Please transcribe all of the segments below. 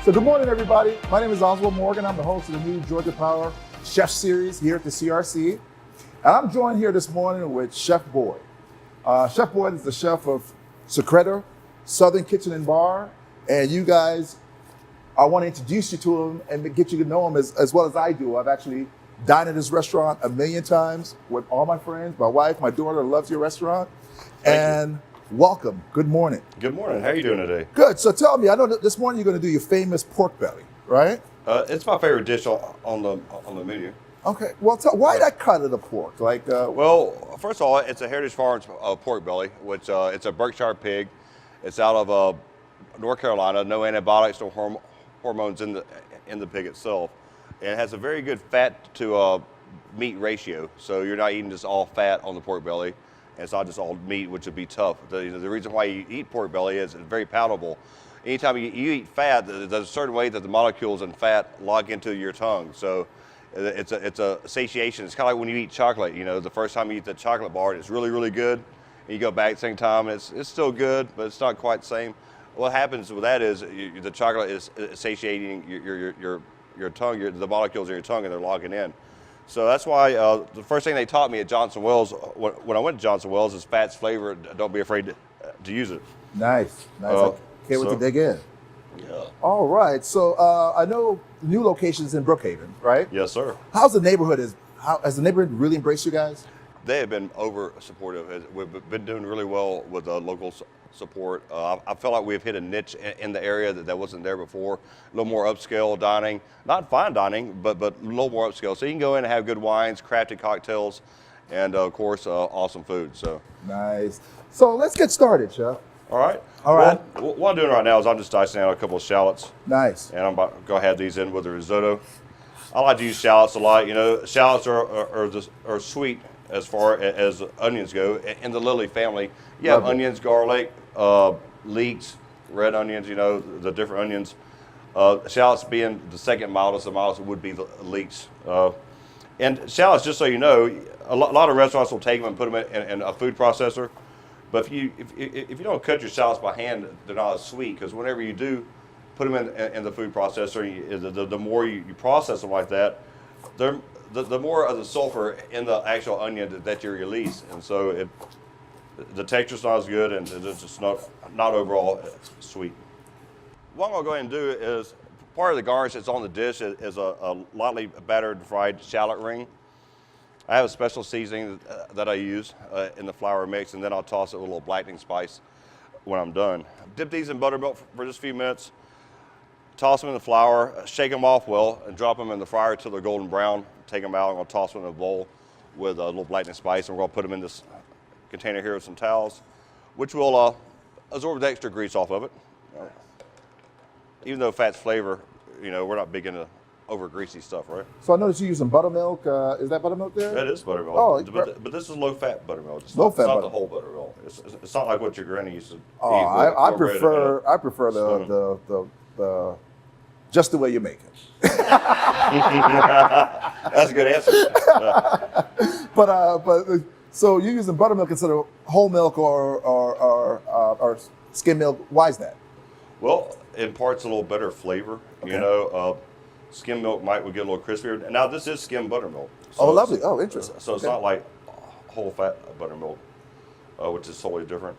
So good morning, everybody. My name is Oswald Morgan. I'm the host of the new Georgia Power Chef Series here at the CRC. And I'm joined here this morning with Chef Boyd. Chef Boyd is the chef of Secreto, Southern Kitchen and Bar. And you guys, I want to introduce you to him and get you to know him as well as I do. I've actually dined at his restaurant a million times with all my friends. My wife, my daughter loves your restaurant. Thank you. Welcome. Good morning. Good morning. How are you doing today? Good. So tell me, I know that this morning you're going to do your famous pork belly, right? It's my favorite dish on the menu. Okay. Well, why that cut of the pork? Well, first of all, it's a Heritage Farms pork belly, which it's a Berkshire pig. It's out of North Carolina. No antibiotics, no hormones in the pig itself. And it has a very good fat to meat ratio. So you're not eating just all fat on the pork belly. And it's not just all meat, which would be tough. The reason why you eat pork belly is it's very palatable. Anytime you eat fat, there's a certain way that the molecules in fat lock into your tongue. So it's a satiation. It's kind of like when you eat chocolate. You know, the first time you eat the chocolate bar, it's really, really good. And you go back the same time, and it's still good, but it's not quite the same. What happens with that is the chocolate is satiating your tongue, the molecules in your tongue, and they're locking in. So that's why the first thing they taught me at Johnson Wells, when I went to Johnson Wells, is fat's flavor. Don't be afraid to use it. Nice. I can't wait to dig in. Yeah. All right. So I know the new location is in Brookhaven, right? Yes, sir. How's the neighborhood? Has the neighborhood really embraced you guys? They have been over supportive. We've been doing really well with local support. I feel like we've hit a niche in the area that wasn't there before. A little more upscale dining, not fine dining, but a little more upscale. So you can go in and have good wines, crafted cocktails, and of course, awesome food. So nice. So let's get started, Chef. All right. All right. Well, what I'm doing right now is I'm just dicing out a couple of shallots. Nice. And I'm about to go have these in with the risotto. I like to use shallots a lot. You know, shallots are sweet as far as onions go. In the lily family, you have onions, garlic, leeks, red onions, you know, the different onions. Shallots being the second mildest, the mildest would be the leeks. And shallots, just so you know, a lot of restaurants will take them and put them in a food processor. But if you don't cut your shallots by hand, they're not as sweet, because whenever you do put them in the food processor, the more you process them like that, the more of the sulfur in the actual onion that you release, and so the texture's not as good, and it's just not overall sweet. What I'm gonna go ahead and do is, part of the garnish that's on the dish is a lightly battered fried shallot ring. I have a special seasoning that I use in the flour mix, and then I'll toss it with a little blackening spice when I'm done. Dip these in buttermilk for just a few minutes. Toss them in the flour, shake them off well, and drop them in the fryer till they're golden brown. Take them out. I'm going to toss them in a bowl with a little blackening spice, and we're going to put them in this container here with some towels, which will absorb the extra grease off of it. Even though fat's flavor, you know, we're not big into over greasy stuff, right? So I noticed you're using buttermilk. Is that buttermilk there? That is buttermilk. Oh, but this is low-fat buttermilk. It's low-fat not butter. the whole buttermilk. It's not like what your granny used to eat. I prefer the just the way you make it. That's a good answer. But so you're using buttermilk instead of whole milk or skim milk. Why is that? Well, it imparts a little better flavor. Okay. You know, skim milk would get a little crispier. Now this is skim buttermilk. So lovely. Oh, interesting. So it's not like whole fat buttermilk, which is totally different.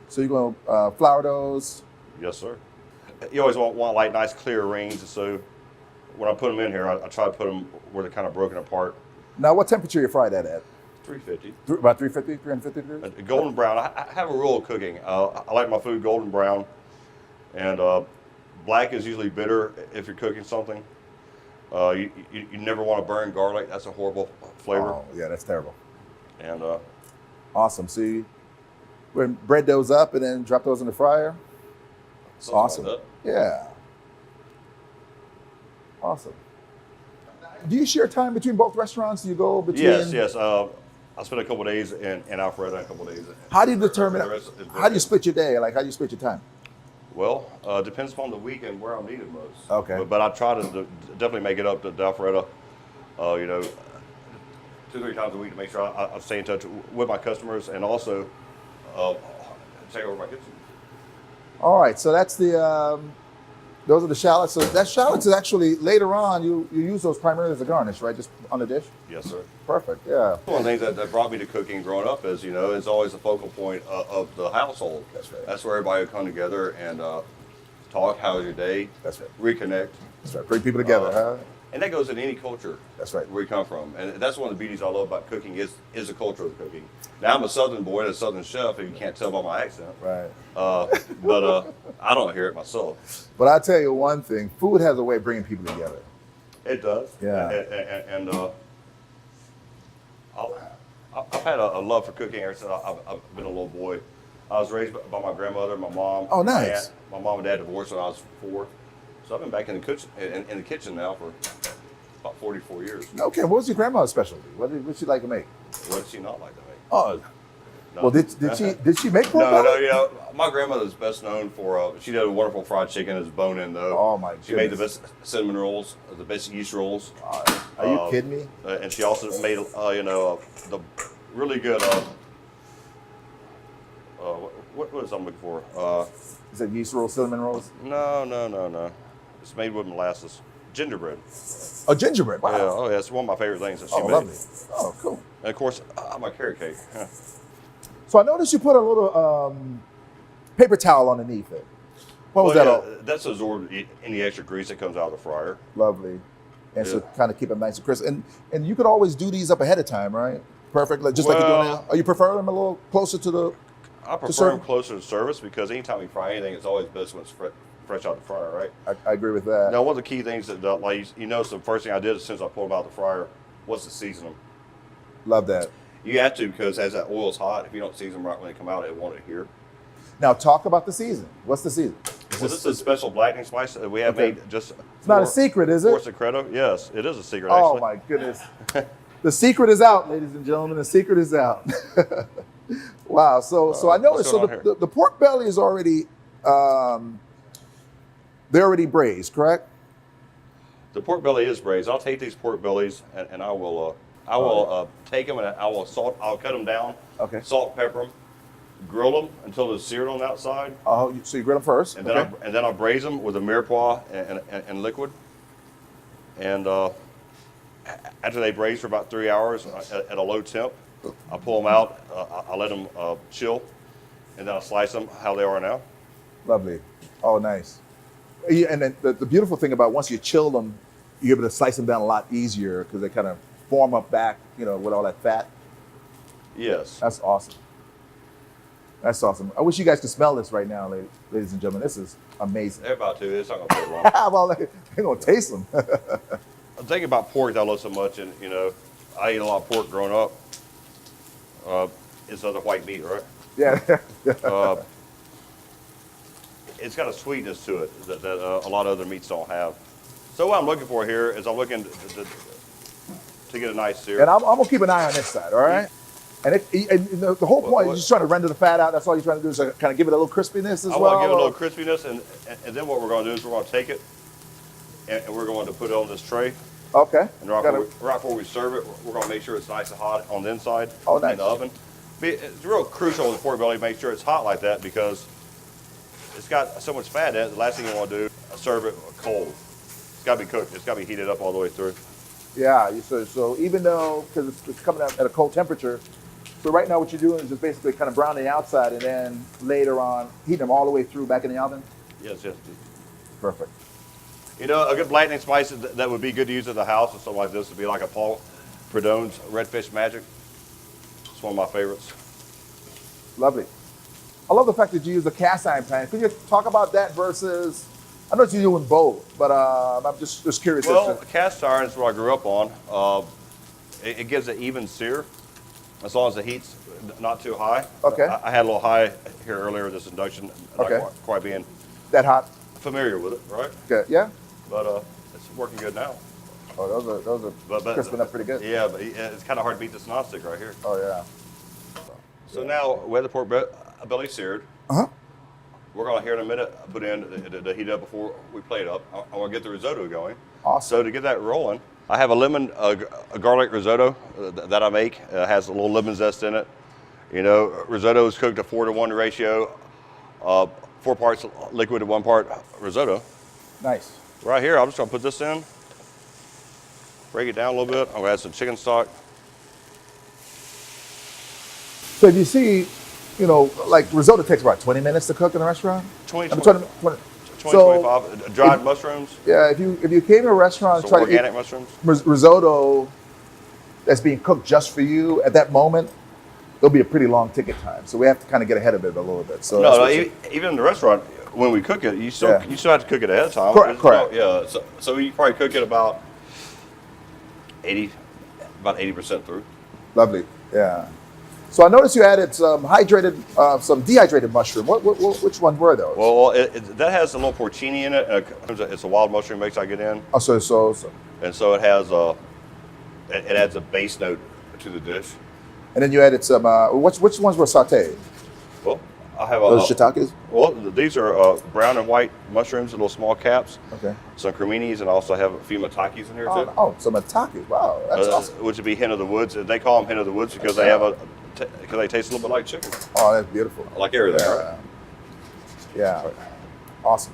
So you're going to flour those? Yes, sir. You always want like nice clear rings. So when I put them in here, I try to put them where they're kind of broken apart. Now, what temperature you fry that at? 350. About 350 degrees? Golden brown. I have a rule of cooking. I like my food golden brown. And black is usually bitter if you're cooking something. You never want to burn garlic. That's a horrible flavor. Oh, yeah, that's terrible. And awesome. So you bread those up and then drop those in the fryer? Awesome. Like yeah. Awesome. Do you share time between both restaurants? Do you go between? Yes. I spent a couple of days in Alpharetta, a couple of days. How do you determine? How do you split your day? Like, how do you split your time? Well, depends upon the week and where I'm needed most. Okay. But I try to definitely make it up to Alpharetta, 2-3 times a week to make sure I stay in touch with my customers and also take over my kitchen. All right, so that's the Those are the shallots. So that shallots is actually later on you use those primarily as a garnish, right? Just on the dish. Yes, sir. Perfect. Yeah. One of the things that brought me to cooking growing up is, it's always the focal point of the household. That's right. That's where everybody would come together and talk. How was your day? That's right. Reconnect. That's right. Bring people together, huh? And that goes in any culture. That's right. Where you come from, and that's one of the beauties I love about cooking is the culture of cooking. Now I'm a Southern boy and a Southern chef, and you can't tell by my accent. Right. But I don't hear it myself. But I tell you one thing: food has a way of bringing people together. It does. Yeah. And I've had a love for cooking ever since I've been a little boy. I was raised by my grandmother, my mom. Oh, nice. My aunt. My mom and dad divorced when I was 4. So I've been back in the kitchen now for about 44 years. Okay. What was your grandma's specialty? What did she like to make? What did she not like to make? Oh. No. Well, did she make pork No, belly? my grandmother's best known for, she did a wonderful fried chicken as bone-in though. Oh, my She made the goodness. best cinnamon rolls, the best yeast rolls. Are you kidding me? And she also made, the really good, what is I'm looking for? Is it yeast rolls, cinnamon rolls? No. It's made with molasses. Gingerbread. Oh, gingerbread. Wow. Yeah, oh yeah, it's one of my favorite things that she Oh, made. lovely. Oh, cool. And of course, my carrot cake. So I noticed you put a little paper towel underneath it. What was that all? That's to absorb any extra grease that comes out of the fryer. Lovely. And so Yeah. kind of keep them nice and crisp. And you could always do these up ahead of time, right? Perfect. Like, just like you're doing Well- now. Or you prefer them a little closer to the... I prefer serve? them closer to service because anytime you fry anything, it's always best when it's fresh out the fryer, right? I agree with that. Now, one of the key things that, like, notice the first thing I did as soon as I pulled them out of the fryer was to season them. Love that. You have to because as that oil's hot, if you don't season them right when they come out, it won't adhere. Now talk about the season. What's the season? Well, this is a special blackening spice that we have Okay. made just. It's not a secret, is For it? Secreto. Yes, it is a secret. Oh Actually. my goodness. The secret is out, ladies and gentlemen. The secret is out. Wow. So I noticed. going So on here? the pork belly is already they're already braised, correct? The pork belly is braised. I'll take these pork bellies and I will take them and I'll cut them down. Okay. Salt, pepper them, grill them until they're seared on the outside, Oh, so you grill them first. and Okay. then I'll braise them with a mirepoix and liquid. And after they braise for about 3 hours at a low temp, I pull them out. I let them chill, and then I slice them how they are now. Lovely. Oh, nice. Yeah, and then the beautiful thing about once you chill them, you're able to slice them down a lot easier because they kind of form up back, with all that fat. Yes. That's awesome. That's awesome. I wish you guys could smell this right now, ladies and gentlemen. This is amazing. They're about to. It's not going to take long. Well, they're going to taste them. The thing about pork that I love so much, and I ate a lot of pork growing up. It's other white meat, right? Yeah. It's got a sweetness to it that a lot of other meats don't have. So what I'm looking for here is I'm looking to get a nice sear. And I'm going to keep an eye on this side, all right? And the whole point is just trying to render the fat out. That's all you're trying to do is kind of give it a little crispiness as I well. want to give it a little crispiness, and then what we're going to do is we're going to take it, and we're going to put it on this tray. Okay. And right before we serve it, we're going to make sure it's nice and hot on the inside nice. in the oven. It's real crucial with pork belly to make sure it's hot like that because it's got so much fat in it. The last thing you want to do is serve it cold. It's got to be cooked. It's got to be heated up all the way through. Yeah. So even though, because it's coming out at a cold temperature, so right now what you're doing is just basically kind of browning the outside and then later on heating them all the way through back in the oven? Yes. Perfect. A good blackening spice that would be good to use at the house or something like this would be like a Paul Prudhomme's Redfish Magic. It's one of my favorites. Lovely. I love the fact that you use a cast iron pan. Could you talk about that versus, I know you're doing both, but I'm just curious. Well, cast iron is what I grew up on. It gives an even sear as long as the heat's not too high. Okay. I had a little high here earlier in this induction, not Okay. quite being That hot? familiar with it, right? Okay. Yeah? But it's working good now. Oh, those are But crisping up pretty good. Yeah, but it's kind of hard to beat this nonstick right here. Oh, yeah. So now we have the pork belly seared. Uh-huh. We're going to, here in a minute, put in the heat up before we plate up. I want to get the risotto going. Awesome. So to get that rolling, I have a lemon, a garlic risotto that I make. It has a little lemon zest in it. Risotto is cooked a 4-to-1 ratio, 4 parts liquid and 1 part risotto. Nice. Right here, I'm just gonna put this in, break it down a little bit. I'm gonna add some chicken stock. So if you see, you know, like risotto takes about 20 minutes to cook in a restaurant. 20, I mean, 20, 20. 20 So 25. Dried mushrooms, yeah, if you came to a restaurant and some tried to organic eat mushrooms. risotto that's being cooked just for you at that moment, there'll be a pretty long ticket time. So we have to kind of get ahead of it a little bit. So that's No, what you- even in the restaurant, when we cook it, you still Yeah. you still have to cook it ahead of time. Correct, It's correct. Yeah, so you probably cook it about 80% through. Lovely. Yeah. So I noticed you added some dehydrated mushroom. Which one were those? Well, that has a little porcini in it. It's a wild mushroom mix I get in, Oh, so and so it has it adds a base note to the dish. and then you added some. Which ones were sautéed? Well, I have Those shiitakes. well, these are brown and white mushrooms, little small caps. Okay. Some creminis, and I also have a few matakis in here too. Oh, some matakis. Wow, that's awesome. Which would be hen of the woods. They call them hen of the woods because because they taste a little bit like chicken, Oh, that's beautiful. like everything. Yeah. Right? Yeah. Awesome.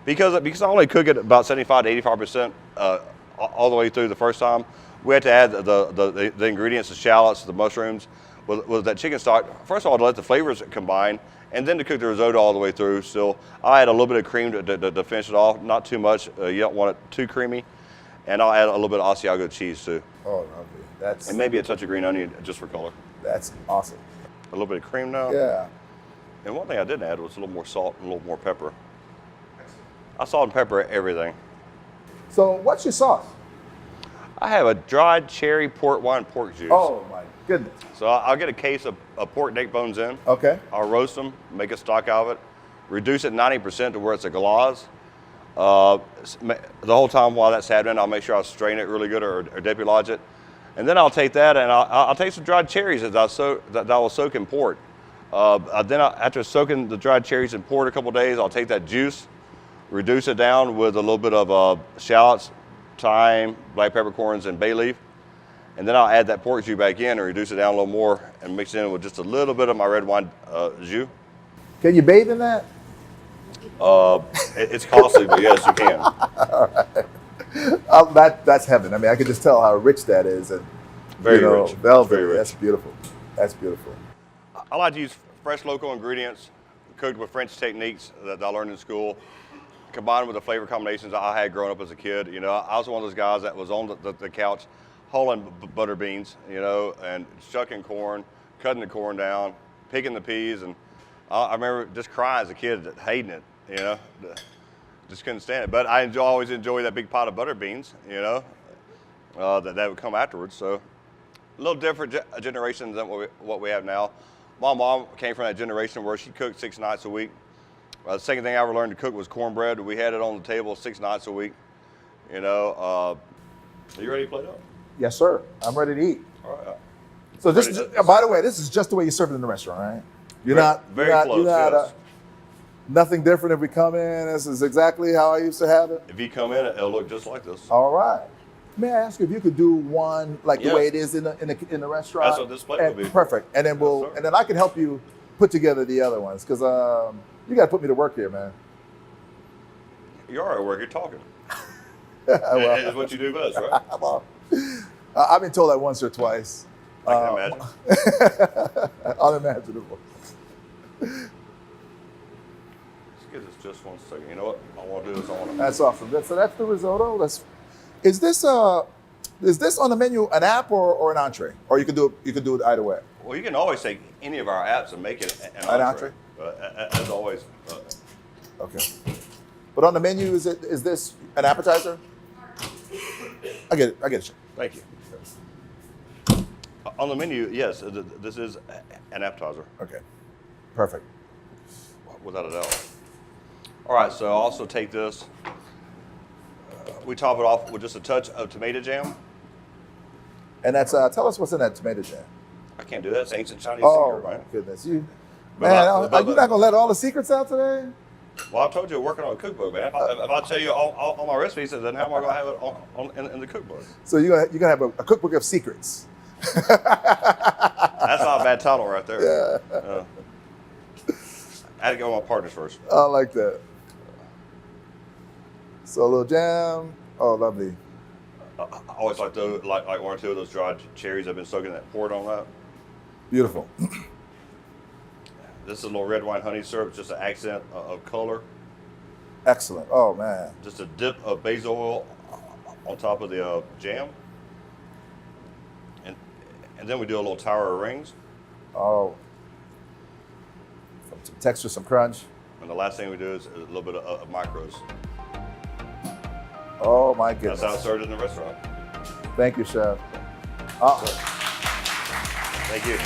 Because I only cook it about 75 to 85% all the way through the first time. We had to add the ingredients, the shallots, the mushrooms, with that chicken stock. First of all, to let the flavors combine, and then to cook the risotto all the way through. Still, I add a little bit of cream to finish it off. Not too much. You don't want it too creamy. And I'll add a little bit of Asiago cheese too, Oh, lovely. and maybe a touch of green onion just for color. That's awesome. A little bit of cream now. Yeah. And one thing I didn't add was a little more salt and a little more pepper. I salt and pepper everything. So what's your sauce? I have a dried cherry port wine pork juice. Oh my goodness. So I'll get a case of pork neck bones in. Okay. I'll roast them, make a stock out of it, reduce it 90% to where it's a glaze. The whole time while that's happening, I'll make sure I strain it really good or depulage it. And then I'll take that and I'll take some dried cherries that I will soak in port. After soaking the dried cherries in port a couple days, I'll take that juice, reduce it down with a little bit of shallots, thyme, black peppercorns, and bay leaf. And then I'll add that pork jus back in and reduce it down a little more and mix it in with just a little bit of my red wine jus. Can you bathe in that? It's costly, but yes, you can. That's heaven. I mean, I can just tell how rich that is, and Very rich. velvet. Very rich. That's beautiful. That's beautiful. I like to use fresh local ingredients, cooked with French techniques that I learned in school, combined with the flavor combinations I had growing up as a kid. You know, I was one of those guys that was on the couch hulling butter beans, you know, and shucking corn, cutting the corn down, picking the peas, and I remember just crying as a kid, hating it, you know. Just couldn't stand it. But I always enjoy that big pot of butter beans, you know, that would come afterwards. So a little different generation than what we have now. My mom came from that generation where she cooked 6 nights a week. The second thing I ever learned to cook was cornbread. We had it on the table 6 nights a week. You know, are you ready to plate up? Yes, sir. I'm ready to eat. All right. So this, Ready to- by the way, this is just the way you serve it in the restaurant, right? You're Very- not very you're not, close, You're not, yes. nothing different if we come in. This is exactly how I used to have it. If you come in, it'll look just like this. All right. May I ask you if you could do one like the Yes. way it is in the restaurant? That's what this plate would be. Perfect. And then Yes, sir. and then I can help you put together the other ones because you got to put me to work here, man. You are at work, you're talking. Well, That's what you do best, right? well, I've been told that once or twice. I can imagine. Unimaginable. Let's get this just 1 second. You know what? I want to do is I want to. That's awesome. So that's the risotto. Is this on the menu an app or an entree? Or you can do it either way. Well, you can always take any of our apps and make it an An entree. entree? As always. Okay. But on the menu, is this an appetizer? I get it. Thank you. On the menu, yes, this is an appetizer, Okay. Perfect. without a doubt. All right, so I'll also take this. We top it off with just a touch of tomato jam. And that's tell us what's in that tomato jam. I can't do that. It's ancient Chinese Oh secret, my right? goodness, But are you not gonna let all the secrets out today? Well, I told you, we're working on a cookbook, man. If I tell you all my recipes, then how am I going to have it in the cookbook? So you're gonna have a cookbook of secrets. That's not a bad title right there. I had to go with my partners first. I like that. So a little jam. Oh, lovely. I always like like one or two of those dried cherries. I've been soaking that port on that. Beautiful. This is a little red wine honey syrup, just an accent of color. Excellent. Oh, man. Just a dip of basil oil on top of the jam. And then we do a little tower of rings. Oh. Some texture, some crunch. And the last thing we do is a little bit of micros. Oh, my goodness. That's how it's served in the restaurant. Thank you, Chef. Thank you.